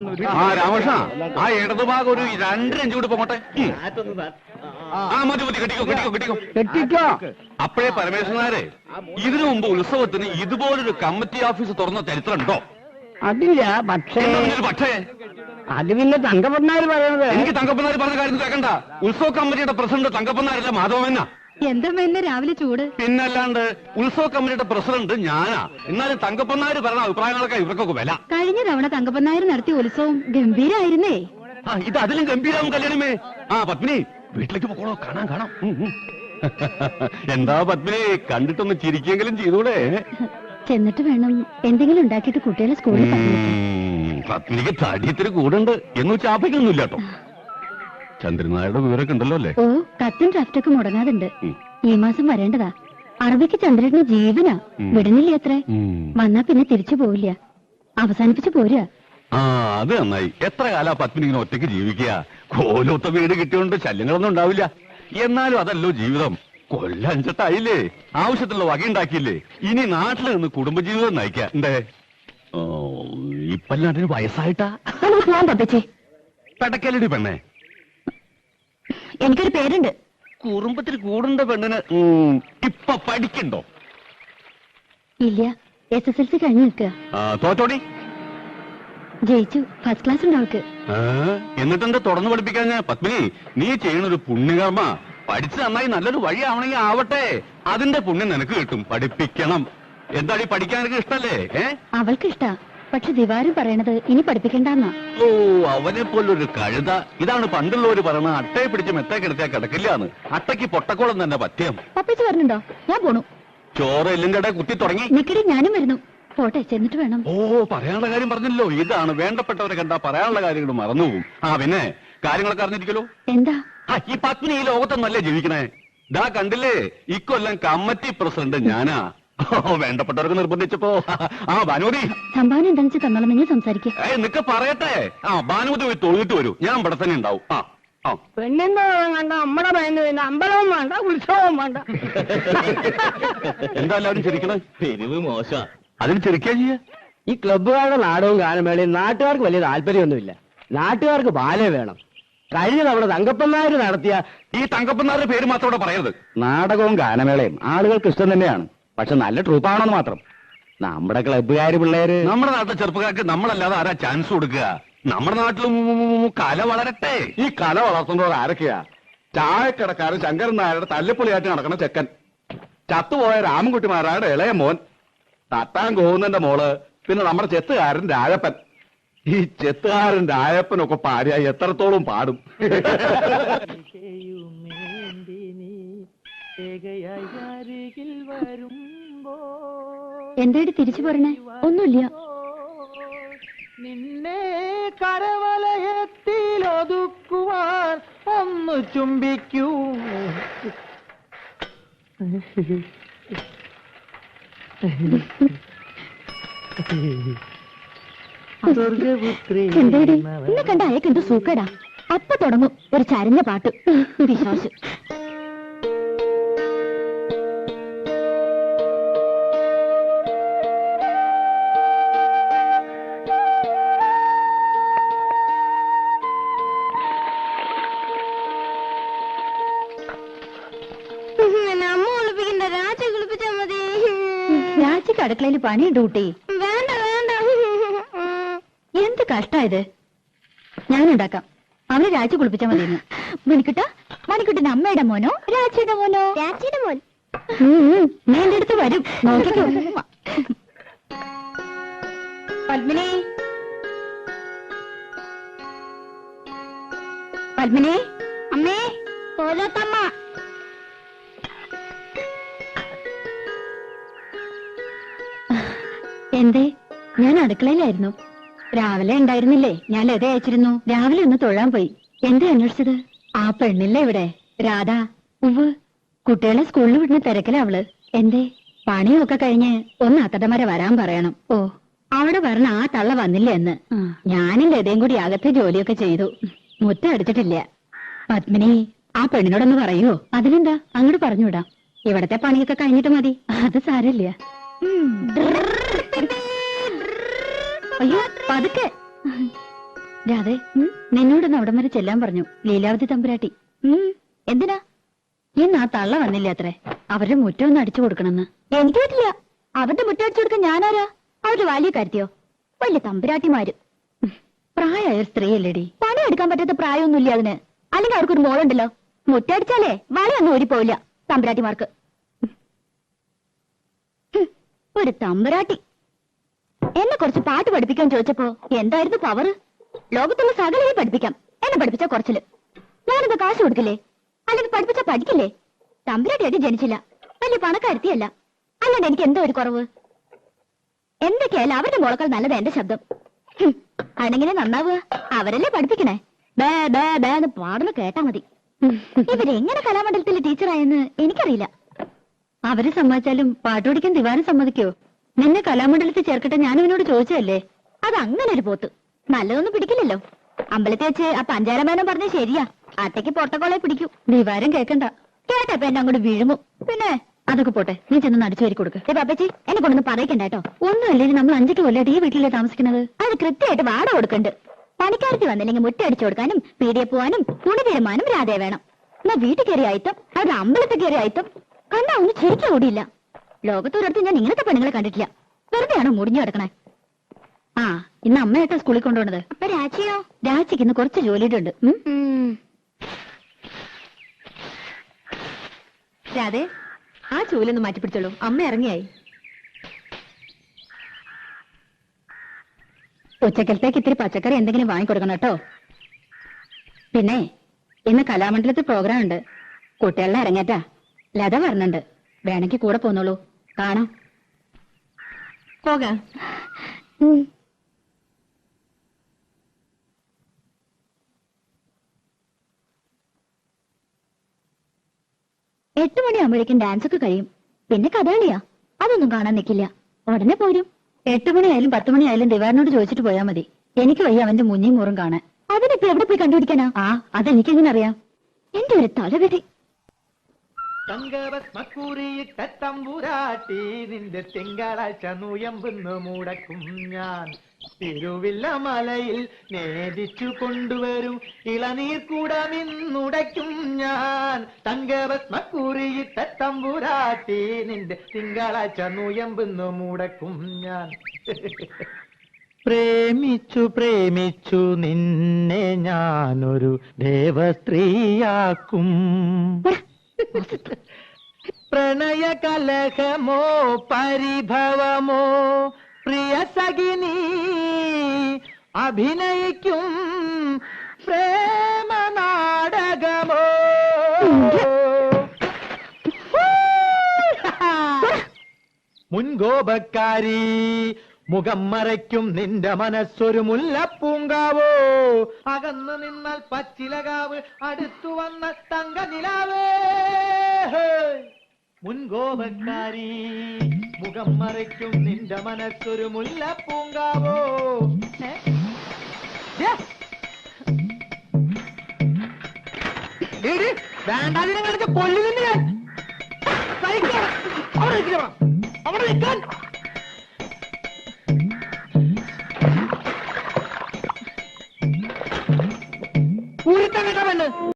ആ രാമകൃഷ്ണ, ആ ഇടതുഭാഗം ഒരു 2 ഇഞ്ച് കൂടി പോകട്ടെ. ആ മതി മതി, കെട്ടിക്കോ കെട്ടിക്കോ കെട്ടിക്കോ കെട്ടിക്കോ. അപ്പോഴേ പരമേശ്വരനാരെ, ഇതിനു മുമ്പ് ഉത്സവത്തിന് ഇതുപോലൊരു കമ്മിറ്റി ഓഫീസ് തുറന്ന ചരിത്രം ഉണ്ടോ? അതില്ല. പക്ഷേ പക്ഷേ അത് പിന്നെ തങ്കപ്പന്നാര് പറയണത്. എനിക്ക് തങ്കപ്പനാര് പറഞ്ഞ കാര്യം കേൾക്കണ്ട. ഉത്സവ കമ്മിറ്റിയുടെ പ്രസിഡന്റ് തങ്കപ്പനാരല്ല, മാധവമെന്ന. എന്താ രാവിലെ ചൂട്? പിന്നല്ലാണ്ട് ഉത്സവ കമ്മിറ്റിയുടെ പ്രസിഡന്റ് ഞാനാ. എന്നാലും തങ്കപ്പനാര് പറഞ്ഞ അഭിപ്രായങ്ങളൊക്കെ ഇവർക്കൊക്കെ വില. കഴിഞ്ഞ തവണ തങ്കപ്പനായർ നടത്തിയ ഉത്സവം ഗംഭീരായിരുന്നേ. ഇത് അതിലും ഗംഭീരാവും കല്യാണമേ. ആ പത്മിനി, വീട്ടിലേക്ക് പോകണോ? കാണാം കാണാം. എന്താ പത്മിനി, കണ്ടിട്ടൊന്ന് ചിരിക്കെങ്കിലും ചെയ്തൂടെ? ചെന്നിട്ട് വേണം എന്തെങ്കിലും ഉണ്ടാക്കിയിട്ട് കുട്ടികളെ സ്കൂളിൽ പറഞ്ഞേക്കാൻ. പത്മിനിക്ക് തടിയത്തിന് കൂടുണ്ട് എന്ന് ചാപ്പയ്ക്കൊന്നുമില്ല കേട്ടോ. ചന്ദ്രനായുടെ വിവരമൊക്കെ ഉണ്ടല്ലോ അല്ലേ? ഓ, കത്തും ഡ്രാഫ്റ്റൊക്കെ മുടങ്ങാതുണ്ട്. ഈ മാസം വരേണ്ടതാ. അറബിക്ക് ചന്ദ്രന് ജീവനാ. വിടണില്ല അത്ര. വന്നാ പിന്നെ തിരിച്ചു പോവില്ല. അവസാനിപ്പിച്ചു പോരാ. ആ, അത് നന്നായി. എത്ര കാലാ പത്മിനി ഇങ്ങനെ ഒറ്റയ്ക്ക് ജീവിക്കുക? കോലൊത്ത വീട് കിട്ടിയോണ്ട് ശല്യങ്ങളൊന്നും ഉണ്ടാവില്ല. എന്നാലും അതല്ലോ ജീവിതം. കൊല്ലഞ്ചട്ടായില്ലേ, ആവശ്യത്തിലുള്ള വകയുണ്ടാക്കിയില്ലേ. ഇനി നാട്ടിൽ നിന്ന് കുടുംബജീവിതം നയിക്കാം. എന്തേ ഇപ്പല്ലാണ്ടിന് വയസ്സായിട്ടാ? ഞാൻ പപ്പച്ചേ പെടക്കലടി പെണ്ണെ. എനിക്കൊരു പേരുണ്ട്. കുറുമ്പത്തിൽ കൂടുണ്ട പെണ്ണിന് ഇപ്പൊ പഠിക്കണ്ടോ? ഇല്ല, SSLC കഴിഞ്ഞ് നിൽക്കുക. തോറ്റോടി. ജയിച്ചു. ഫസ്റ്റ് ക്ലാസ് ഉണ്ട് അവൾക്ക്. എന്നിട്ടെന്താ തുടർന്ന് പഠിപ്പിക്കാൻ? പത്മിനി, നീ ചെയ്യണൊരു പുണ്യകർമ്മ. പഠിച്ച് നന്നായി നല്ലൊരു വഴിയാവണമെങ്കിൽ ആവട്ടെ. അതിന്റെ പുണ്യം നിനക്ക് കിട്ടും. പഠിപ്പിക്കണം. എന്താടി, പഠിക്കാൻ എനിക്ക് ഇഷ്ടല്ലേ? അവൾക്ക് ഇഷ്ടാ. പക്ഷെ ദിവാരം പറയണത് ഇനി പഠിപ്പിക്കണ്ടെന്നാ. ഓ, അവനെ പോലൊരു കഴുത. ഇതാണ് പണ്ടുള്ളവര് പറയണ, അട്ടയെ പിടിച്ച് മെത്തേ കിടത്തിയാ കിടക്കില്ലാന്ന്. അട്ടയ്ക്ക് പൊട്ടക്കോളം തന്നെ പത്യം. പപ്പേച്ച് പറഞ്ഞുണ്ടോ? ഞാൻ പോണു. ചോറ് എല്ലിന്റെ ഇടയിൽ കുത്തി തുടങ്ങി. നിക്കടി, ഞാനും വരുന്നു. പോട്ടെ, ചെന്നിട്ട് വേണം. ഓ, പറയാനുള്ള കാര്യം പറഞ്ഞല്ലോ. ഇതാണ് വേണ്ടപ്പെട്ടവരെ കണ്ടാ പറയാനുള്ള കാര്യങ്ങൾ മറന്നുപോകും. ആ, പിന്നെ കാര്യങ്ങളൊക്കെ അറിഞ്ഞിരിക്കലോ? എന്താ? ഈ പത്നി ഈ ലോകത്തൊന്നല്ലേ ജീവിക്കണേ? ദാ കണ്ടില്ലേ, ഇക്കൊല്ലം കമ്മിറ്റി പ്രസിഡന്റ് ഞാനാ. വേണ്ടപ്പെട്ടവർക്ക് നിർബന്ധിച്ചപ്പോ. ആ ഭാനുമതി, സംഭാവന എന്താണെന്ന് വെച്ചാൽ തന്നോളാം. നിങ്ങൾ സംസാരിക്കേ. നിനക്ക് പറയട്ടെ. ആ, ഭാനുമതി പോയി തൊഴുതിട്ട് വരൂ. ഞാൻ ഇവിടെ തന്നെ ഉണ്ടാവും. ആ, പെണ്ണിന്റെ കണ്ട നമ്മടെ പയ്യന് പിന്നെ അമ്പലവും വേണ്ട, ഉത്സവവും വേണ്ട. എന്താ എല്ലാവരും ചിരിക്കണേ? പിരിവ് മോശ. അതിന് ചിരിക്കാ ചെയ്യ. ഈ ക്ലബ്ബുകാരുടെ നാടകവും ഗാനമേളയും നാട്ടുകാർക്ക് വലിയ താല്പര്യമൊന്നുമില്ല. നാട്ടുകാർക്ക് ബാലേ വേണം. കഴിഞ്ഞ തവണ തങ്കപ്പന്നാര് നടത്തിയ ഈ തങ്കപ്പനാരുടെ പേര് മാത്രം ഇവിടെ പറയരുത്. നാടകവും ഗാനമേളയും ആളുകൾക്ക് ഇഷ്ടം തന്നെയാണ്. പക്ഷെ നല്ല ട്രൂപ്പാണെന്ന് മാത്രം. നമ്മുടെ ക്ലബ്ബുകാര് പിള്ളേര്, നമ്മുടെ നാട്ടിലെ ചെറുപ്പക്കാർക്ക് നമ്മളല്ലാതെ ആരാ ചാൻസ് കൊടുക്കുക? നമ്മുടെ നാട്ടിലും കല വളരട്ടെ. ഈ കല വളർത്തുന്നവർ ആരൊക്കെയാ? ചായക്കടക്കാരൻ ശങ്കരൻ നായരുടെ തല്ലിപ്പൊളിയായിട്ട് നടക്കുന്ന ചെക്കൻ, ചത്തുപോയ രാമൻകുട്ടിമാരായുടെ ഇളയ മോൻ, തട്ടാൻ കോവുന്നന്റെ മോള്, പിന്നെ നമ്മുടെ ചെത്തുകാരൻ രാജപ്പൻ. ഈ ചെത്തുകാരൻ രാജപ്പനൊക്കെ പാടിയ എത്രത്തോളം പാടും. എന്തായിട്ട് തിരിച്ചു പറയണേ? ഒന്നുമില്ല. നിന്നെ കരവലയത്തിൽ ഒതുക്കുവാൻ ഒന്ന് ചുംബിക്കൂ. എന്താടി എന്നെ കണ്ട അയക്ക് എന്തോ സൂക്കേടാ. അപ്പൊ തുടങ്ങും ഒരു ചരഞ്ഞ പാട്ട്. വിശ്വാസം. രാജിക്ക് അടുക്കളയിൽ പണിയുണ്ട് കുട്ടി. വേണ്ട വേണ്ട. എന്ത് കഷ്ടായത്. ഞാനുണ്ടാക്കാം. അവനെ രാജി കുളിപ്പിച്ചാൽ മതിയെന്ന്. മണിക്കുട്ട, മണിക്കുട്ടന്റെ അമ്മയുടെ മോനോ രാജിയുടെ മോനോ? രാജിയുടെ മോൻ. നീ എന്റെ അടുത്ത് വരും, നോക്കിക്കോ. പത്മിനി, പത്മിനി. അമ്മേ, കോലത്തമ്മ. എന്തേ? ഞാൻ അടുക്കളയിലായിരുന്നു. രാവിലെ ഉണ്ടായിരുന്നില്ലേ? ഞാൻ ലത അയച്ചിരുന്നു. രാവിലെ ഒന്ന് തൊഴാൻ പോയി. എന്താ അന്വേഷിച്ചത്? ആ പെണ്ണില്ല ഇവിടെ, രാധ. ഉവ്, കുട്ടികളെ സ്കൂളിൽ വിടുന്ന തിരക്കിലാ അവള്. എന്തേ? പണിയൊക്കെ കഴിഞ്ഞ് ഒന്ന് അത്തടമര വരാൻ പറയണം. ഓ, അവിടെ പറഞ്ഞ ആ തള്ള വന്നില്ല എന്ന്. ഞാനും ലതയും കൂടി അകത്തെ ജോലിയൊക്കെ ചെയ്തു. മുറ്റം അടിച്ചിട്ടില്ല. പത്മിനി, ആ പെണ്ണിനോടൊന്ന് പറയുവോ? അതിനെന്താ, അങ്ങോട്ട് പറഞ്ഞുവിടാം. ഇവിടത്തെ പണിയൊക്കെ കഴിഞ്ഞിട്ട് മതി. അത് സാരമില്ല. അയ്യോ, പതുക്കെ. രാധേ നിന്നോടൊന്ന് അവിടം വരെ ചെല്ലാൻ പറഞ്ഞു ലീലാവതി തമ്പുരാട്ടി. എന്തിനാ? ഇന്ന് ആ തള്ള വന്നില്ല അത്രേ. അവരുടെ മുറ്റം ഒന്ന് അടിച്ചു കൊടുക്കണമെന്ന്. എനിക്ക് പറ്റില്ല. അവരുടെ മുറ്റം അടിച്ചു കൊടുക്കാൻ ഞാനാരാ? അവരുടെ വലിയ കാര്യത്തിയോ? വലിയ തമ്പുരാട്ടിമാര്. പ്രായമായ സ്ത്രീയല്ലേടി. പണിയെടുക്കാൻ പറ്റാത്ത പ്രായമൊന്നുമില്ല അതിന്. അല്ലെങ്കിൽ അവർക്കൊരു മോളുണ്ടല്ലോ. മുറ്റടിച്ചാലേ വളയൊന്നും ഓടിപ്പോവില്ല തമ്പുരാട്ടിമാർക്ക്. ഒരു തമ്പുരാട്ടി എന്നെ കുറച്ച് പാട്ട് പഠിപ്പിക്കാൻ ചോദിച്ചപ്പോ എന്തായിരുന്നു പവർ? ലോകത്തുള്ള സകലയെ പഠിപ്പിക്കാം. എന്നെ പഠിപ്പിച്ച കുറച്ചില്. ഞാനെന്താ കാശ് കൊടുക്കില്ലേ? അല്ലെങ്കിൽ പഠിപ്പിച്ച പഠിക്കില്ലേ? തമ്പുരാട്ടിയായിട്ട് ജനിച്ചില്ല. വലിയ പണക്കാരുത്തിയല്ല. അല്ലാണ്ട് എനിക്ക് എന്തോ ഒരു കുറവ്. എന്തൊക്കെയായാലും അവരുടെ മോളക്കാൾ നല്ലത് എന്റെ ശബ്ദം. അണെങ്ങനെ നന്നാവുക? അവരല്ലേ പഠിപ്പിക്കണേ. ബേ ബേ ബേ എന്ന് പാടുന്ന കേട്ടാ മതി. ഇവരെങ്ങനെ കലാമണ്ഡലത്തിലെ ടീച്ചറായെന്ന് എനിക്കറിയില്ല. അവരെ സമ്മതിച്ചാലും പാട്ട് പഠിക്കാൻ ദിവാരം സമ്മതിക്കോ? നിന്നെ കലാമണ്ഡലത്തിൽ ചേർക്കട്ടെ ഞാൻ ഇവനോട് ചോദിച്ചതല്ലേ. അത് അങ്ങനെ ഒരു പോത്ത് നല്ലതൊന്നും പിടിക്കില്ലല്ലോ. അമ്പലത്തിൽ വെച്ച് ആ പഞ്ചാരമേനം പറഞ്ഞ ശരിയാ. അട്ടയ്ക്ക് പൊട്ടക്കോളെ പിടിക്കൂ. ദിവാരം കേക്കണ്ട. കേട്ടപ്പോ എന്നെ അങ്ങോട്ട് വീഴുമോ? പിന്നെ അതൊക്കെ പോട്ടെ, നീ ചെന്ന് അടിച്ചു വരി കൊടുക്ക്. പാപ്പച്ചി എന്നെ കൊണ്ടൊന്ന് പറയിക്കണ്ട കേട്ടോ. ഒന്നുമല്ലേ, നമ്മൾ 5 കൊല്ലമായിട്ട് ഈ വീട്ടിലേ താമസിക്കുന്നത്. അത് കൃത്യമായിട്ട് വാടക കൊടുക്കണ്ട്. പണിക്കാരത്തി വന്നില്ലെങ്കിൽ മുറ്റ അടിച്ചു കൊടുക്കാനും പീടിയെ പോവാനും തുണി തീരുമാനം രാധേ വേണം. എന്നാ വീട്ടിൽ കയറി ആയിത്തം, അവിടെ അമ്പലത്തിൽ കയറി ആയിത്തം കണ്ടാ ഒന്നും ശരിക്കും ഓടിയില്ല. ലോകത്തൊരിടത്ത് ഞാൻ ഇങ്ങനത്തെ പെണ്ണുങ്ങളെ കണ്ടിട്ടില്ല. വെറുതെയാണോ മുടിഞ്ഞു കിടക്കണേ? ആ ഇന്ന് അമ്മയായിട്ടാ സ്കൂളിൽ കൊണ്ടുപോണത്. അപ്പൊ രാജിയോ? രാജിക്ക് ഇന്ന് കുറച്ച് ജോലിയുണ്ട്. രാധേ ആ ചൂലൊന്ന് മാറ്റിപ്പിടിച്ചോളൂ. അമ്മ ഇറങ്ങിയായി. ഉച്ചക്കലത്തേക്ക് ഇത്തിരി പച്ചക്കറി എന്തെങ്കിലും വാങ്ങിക്കൊടുക്കണം കേട്ടോ. പിന്നെ ഇന്ന് കലാമണ്ഡലത്തിൽ പ്രോഗ്രാം ഉണ്ട്. കുട്ടികളുടെ ഇറങ്ങേറ്റാ. ലത പറഞ്ഞിട്ടുണ്ട്. വേണമെങ്കിൽ കൂടെ പോന്നോളൂ, കാണാം. പോകാം. 8 മണിയാകുമ്പോഴേക്കും ഡാൻസ് ഒക്കെ കഴിയും. പിന്നെ കഥകളിയാ, അതൊന്നും കാണാൻ നിൽക്കില്ല. ഉടനെ പോരും. 8 മണിയായാലും 10 മണിയായാലും ദിവാരനോട് ചോദിച്ചിട്ട് പോയാൽ മതി. എനിക്ക് വയ്യ അവന്റെ മുഞ്ഞിയും മൂറും കാണാൻ. അതിനിപ്പോ എവിടെ പോയി കണ്ടുപിടിക്കാനാ? അതെനിക്കെങ്ങനെ അറിയാം? എന്റെ ഒരു തലവിധി. തങ്കരത്മക്കുറിയിട്ട തമ്പുരാട്ടി നിന്റെ തിങ്കളാഴ്ച നുയമ്പെന്ന് മുടക്കും ഞാൻ. തിരുവില്ല മലയിൽ നേദിച്ചു കൊണ്ടുവരും ഇളനീർ കൂടമിന്നുടയ്ക്കും ഞാൻ. തങ്കരത്മക്കുറിയിട്ട തമ്പുരാട്ടി നിന്റെ തിങ്കളാഴ്ച നുയമ്പെന്ന് മുടക്കും ഞാൻ. പ്രേമിച്ചു പ്രേമിച്ചു നിന്നെ ഞാനൊരു ദേവസ്ത്രീയാക്കും. പ്രണയ കലഹമോ പരിഭവമോ പ്രിയ സഖിനി അഭിനയിക്കും പ്രേമ നാടകമോ. മുൻകോപക്കാരി മുഖം മറയ്ക്കും നിന്റെ മനസ്സൊരു മുല്ലപ്പൂങ്കാവോ. അകന്നു നിന്നാൽ പച്ചിലകാവ് അടുത്തു വന്ന തങ്ക നിലാവേ. മുൻകോപക്കാരി മുഖം മറയ്ക്കും നിന്റെ മനസ്സൊരു മുല്ലപ്പൂങ്കാവോ. വേണ്ടാതിനെ കളിച്ച് കൊല്ലുന്നില്ല. അവിടെ നിൽക്കണം, അവിടെ നിൽക്കാൻ.